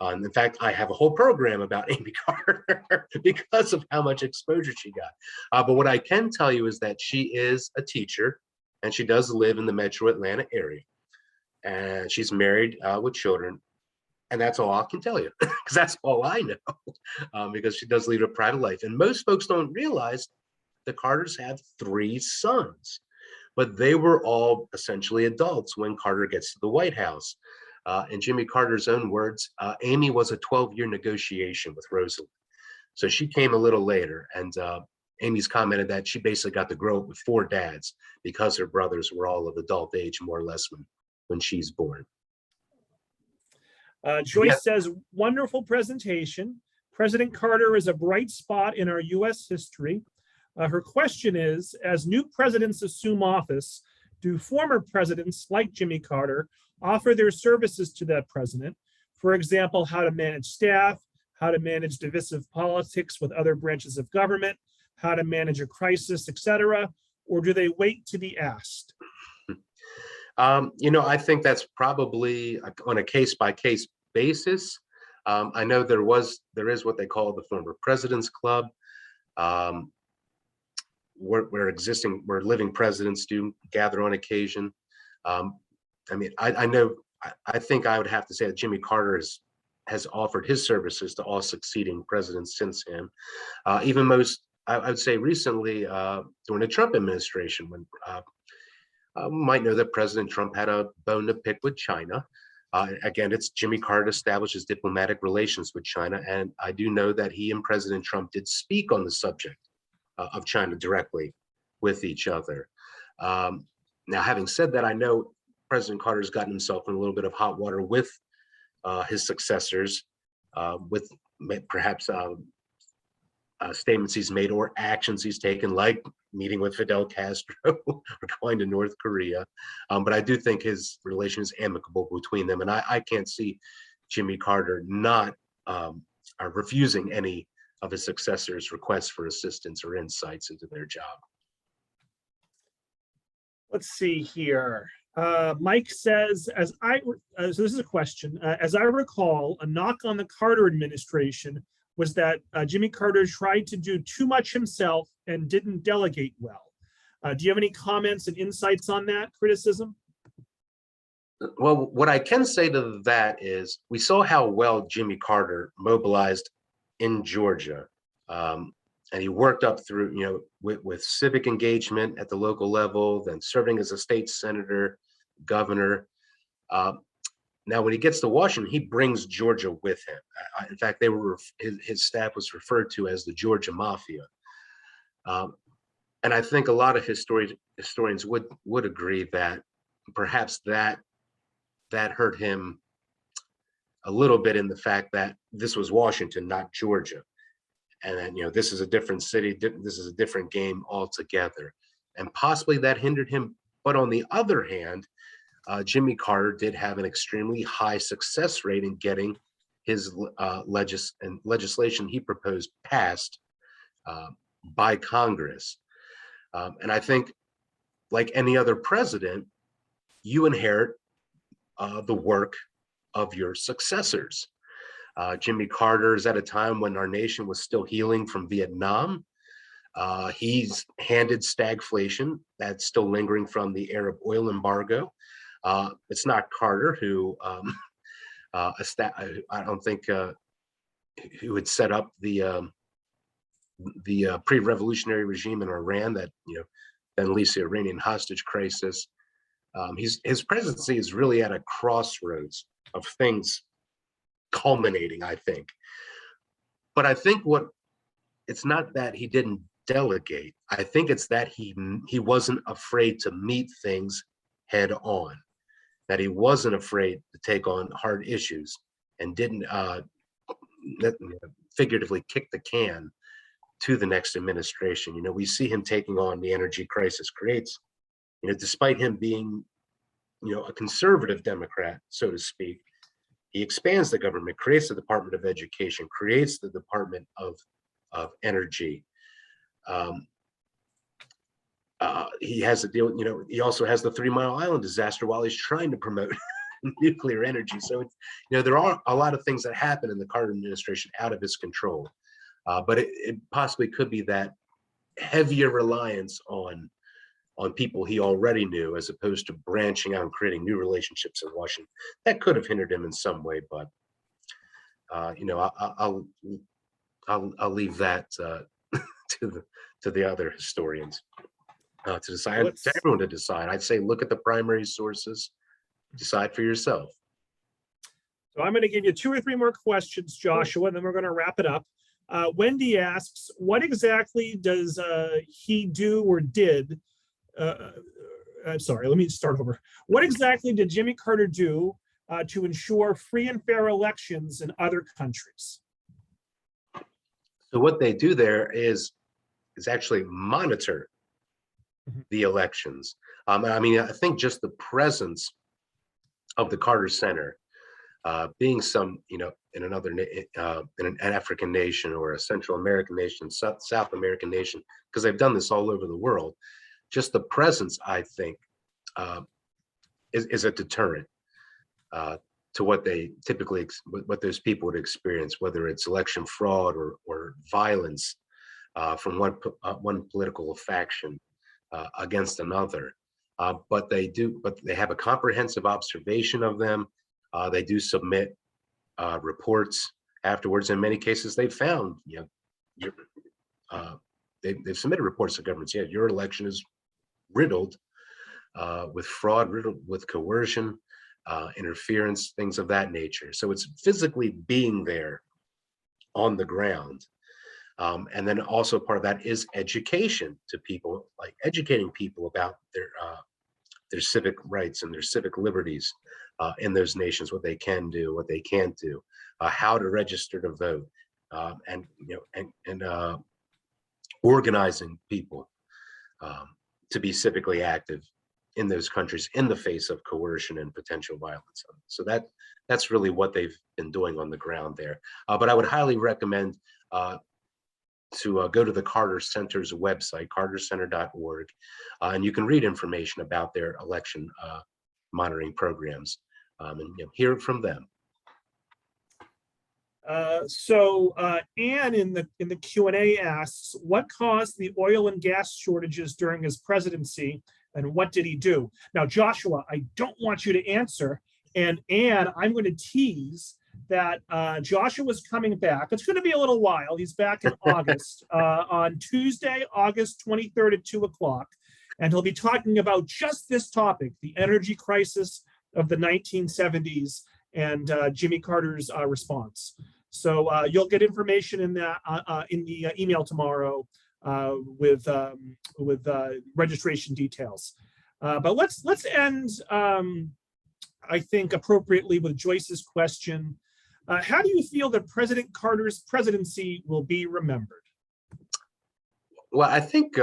Speaker 2: In fact, I have a whole program about Amy Carter because of how much exposure she got. But what I can tell you is that she is a teacher, and she does live in the metro Atlanta area. And she's married with children. And that's all I can tell you, because that's all I know, because she does lead a private life. And most folks don't realize the Carters have 3 sons, but they were all essentially adults when Carter gets to the White House. In Jimmy Carter's own words, Amy was a 12-year negotiation with Roosevelt. So she came a little later, and Amy's commented that she basically got to grow up with 4 dads because her brothers were all of adult age, more or less, when she's born.
Speaker 1: Joyce says, wonderful presentation. President Carter is a bright spot in our US history. Her question is, as new presidents assume office, do former presidents like Jimmy Carter offer their services to that president? For example, how to manage staff, how to manage divisive politics with other branches of government, how to manage a crisis, etc., or do they wait to be asked?
Speaker 2: I think that's probably on a case-by-case basis. I know there is what they call the former president's club, where living presidents do gather on occasion. I think I would have to say that Jimmy Carter has offered his services to all succeeding presidents since him. Even I would say recently during the Trump administration, when might know that President Trump had a bone to pick with China. Again, it's Jimmy Carter establishes diplomatic relations with China, and I do know that he and President Trump did speak on the subject of China directly with each other. Now, having said that, I know President Carter's gotten himself in a little bit of hot water with his successors, with perhaps statements he's made or actions he's taken, like meeting with Fidel Castro or going to North Korea. But I do think his relation is amicable between them. And I can't see Jimmy Carter not refusing any of his successors' requests for assistance or insights into their job.
Speaker 1: Let's see here. Mike says, so this is a question. As I recall, a knock on the Carter administration was that Jimmy Carter tried to do too much himself and didn't delegate well. Do you have any comments and insights on that criticism?
Speaker 2: Well, what I can say to that is we saw how well Jimmy Carter mobilized in Georgia. And he worked up through, with civic engagement at the local level, then serving as a state senator, governor. Now, when he gets to Washington, he brings Georgia with him. In fact, his staff was referred to as the Georgia Mafia. And I think a lot of historians would agree that perhaps that hurt him a little bit in the fact that this was Washington, not Georgia. And then, this is a different city, this is a different game altogether. And possibly that hindered him. But on the other hand, Jimmy Carter did have an extremely high success rate in getting his legislation he proposed passed by Congress. And I think, like any other president, you inherit the work of your successors. Jimmy Carter is at a time when our nation was still healing from Vietnam. He's handed stagflation that's still lingering from the Arab oil embargo. It's not Carter who I don't think who had set up the pre-revolutionary regime in Iran that then leads to the Iranian hostage crisis. His presidency is really at a crossroads of things culminating, I think. But I think it's not that he didn't delegate. I think it's that he wasn't afraid to meet things head on, that he wasn't afraid to take on hard issues and didn't figuratively kick the can to the next administration. We see him taking on the energy crisis creates, despite him being, a conservative Democrat, so to speak. He expands the government, creates the Department of Education, creates the Department of Energy. He has to deal, he also has the 3 Mile Island disaster while he's trying to promote nuclear energy. So, there are a lot of things that happen in the Carter administration out of his control. But it possibly could be that heavier reliance on people he already knew, as opposed to branching out and creating new relationships in Washington, that could have hindered him in some way. But I'll leave that to the other historians to decide. To everyone to decide. I'd say look at the primary sources, decide for yourself.
Speaker 1: So I'm going to give you 2 or 3 more questions, Joshua, and then we're going to wrap it up. Wendy asks, what exactly does he do or did? I'm sorry, let me start over. What exactly did Jimmy Carter do to ensure free and fair elections in other countries?
Speaker 2: So what they do there is actually monitor the elections. I think just the presence of the Carter Center, being some, in another, in an African nation or a Central American nation, South American nation, because they've done this all over the world. Just the presence, I think, is a deterrent to what they typically, what those people would experience, whether it's election fraud or violence from one political faction against another. But they have a comprehensive observation of them. They do submit reports afterwards. In many cases, they've found, they've submitted reports to governments. Yeah, your election is riddled with fraud, riddled with coercion, interference, things of that nature. So it's physically being there on the ground. And then also part of that is education to people, like educating people about their civic rights and their civic liberties in those nations, what they can do, what they can't do, how to register to vote, and organizing people to be civically active in those countries in the face of coercion and potential violence. So that's really what they've been doing on the ground there. But I would highly recommend to go to the Carter Center's website, cartercenter.org, and you can read information about their election monitoring programs and hear it from them.
Speaker 1: Anne in the Q&A asks, what caused the oil and gas shortages during his presidency, and what did he do? Now, Joshua, I don't want you to answer, and Anne, I'm going to tease that Joshua was coming back. It's going to be a little while. He's back in August, on Tuesday, August 23rd at 2 o'clock, and he'll be talking about just this topic, the energy crisis of the 1970s and Jimmy Carter's response. So you'll get information in that in the email tomorrow with registration details. But let's end, I think, appropriately with Joyce's question. How do you feel that President Carter's presidency will be remembered?
Speaker 2: Well, I think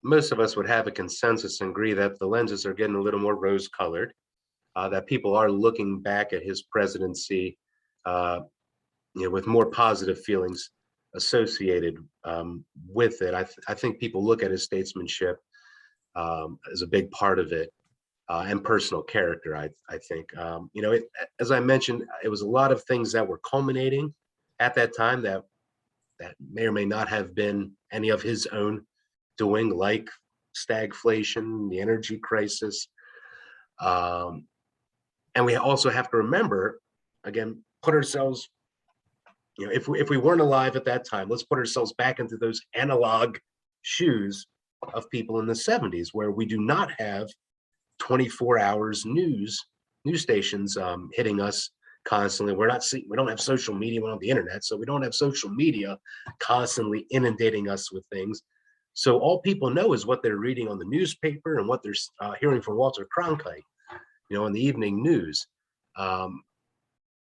Speaker 2: most of us would have a consensus and agree that the lenses are getting a little more rose-colored, that people are looking back at his presidency with more positive feelings associated with it. I think people look at his statesmanship as a big part of it, and personal character. I think as I mentioned, it was a lot of things that were culminating at that time that may or may not have been any of his own doing, like stagflation, the energy crisis. And we also have to remember, again, put ourselves, if we weren't alive at that time, let's put ourselves back into those analog shoes of people in the 70s, where we do not have 24 hours news stations hitting us constantly. We don't have social media, we don't have the internet, so we don't have social media constantly inundating us with things. So all people know is what they're reading on the newspaper and what they're hearing from Walter Cronkite, in the evening news.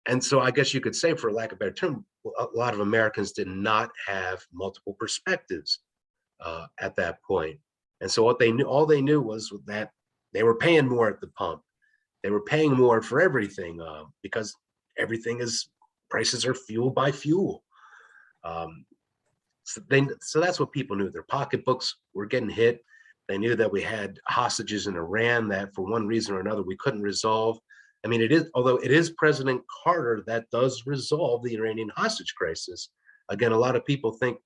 Speaker 2: And so I guess you could say, for lack of a better term, a lot of Americans did not have multiple perspectives at that point. And so all they knew was that they were paying more at the pump. They were paying more for everything because prices are fueled by fuel. So that's what people knew. Their pocketbooks were getting hit. They knew that we had hostages in Iran that for one reason or another we couldn't resolve. I mean, although it is President Carter that does resolve the Iranian hostage crisis. Again, a lot of people think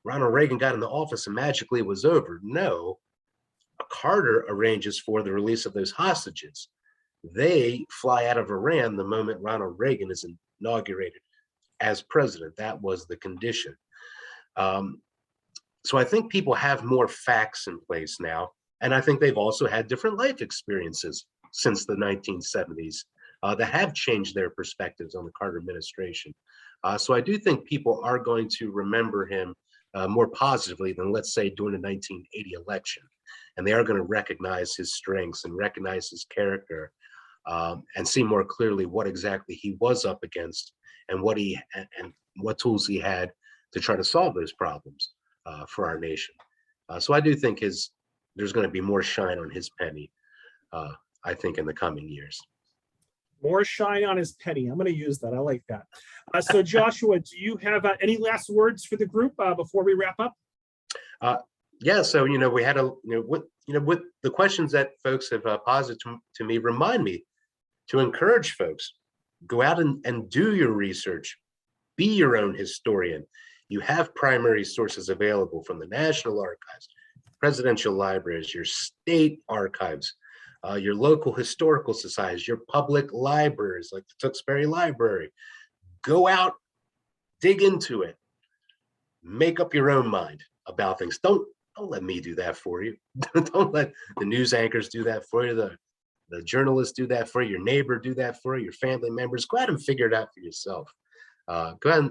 Speaker 2: Ronald Reagan got into office and magically it was over. No, Carter arranges for the release of those hostages. They fly out of Iran the moment Ronald Reagan is inaugurated as president. That was the condition. So I think people have more facts in place now, and I think they've also had different life experiences since the 1970s that have changed their perspectives on the Carter administration. So I do think people are going to remember him more positively than, let's say, during the 1980 election. And they are going to recognize his strengths and recognize his character and see more clearly what exactly he was up against and what tools he had to try to solve those problems for our nation. So I do think there's going to be more shine on his penny, I think, in the coming years.
Speaker 1: More shine on his penny. I'm going to use that. I like that. So Joshua, do you have any last words for the group before we wrap up?
Speaker 2: Yeah. So we had with the questions that folks have posited to me, remind me to encourage folks, go out and do your research, be your own historian. You have primary sources available from the National Archives, presidential libraries, your state archives, your local historical societies, your public libraries like the Tewksbury Library. Go out, dig into it, make up your own mind about things. Don't let me do that for you. Don't let the news anchors do that for you, the journalists do that for you, your neighbor do that for you, your family members. Go out and figure it out for yourself. Go out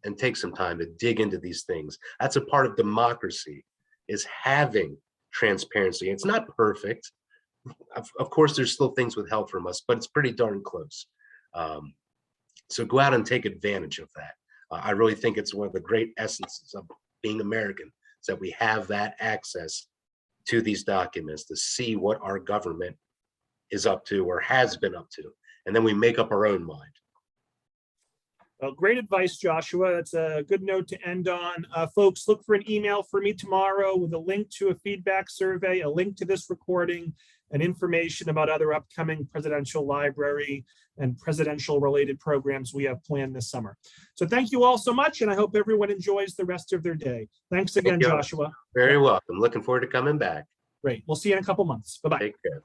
Speaker 2: and take some time to dig into these things. That's a part of democracy, is having transparency. It's not perfect. Of course, there's still things withheld from us, but it's pretty darn close. So go out and take advantage of that. I really think it's one of the great essences of being American, is that we have that access to these documents to see what our government is up to or has been up to. And then we make up our own mind.
Speaker 1: Well, great advice, Joshua. That's a good note to end on. Folks, look for an email from me tomorrow with a link to a feedback survey, a link to this recording, and information about other upcoming presidential library and presidential related programs we have planned this summer. So thank you all so much, and I hope everyone enjoys the rest of their day. Thanks again,
Speaker 2: Thank you.
Speaker 1: Joshua.
Speaker 2: Very welcome. Looking forward to coming back.
Speaker 1: Great. We'll see you in a couple months. Bye-bye.
Speaker 2: Take care.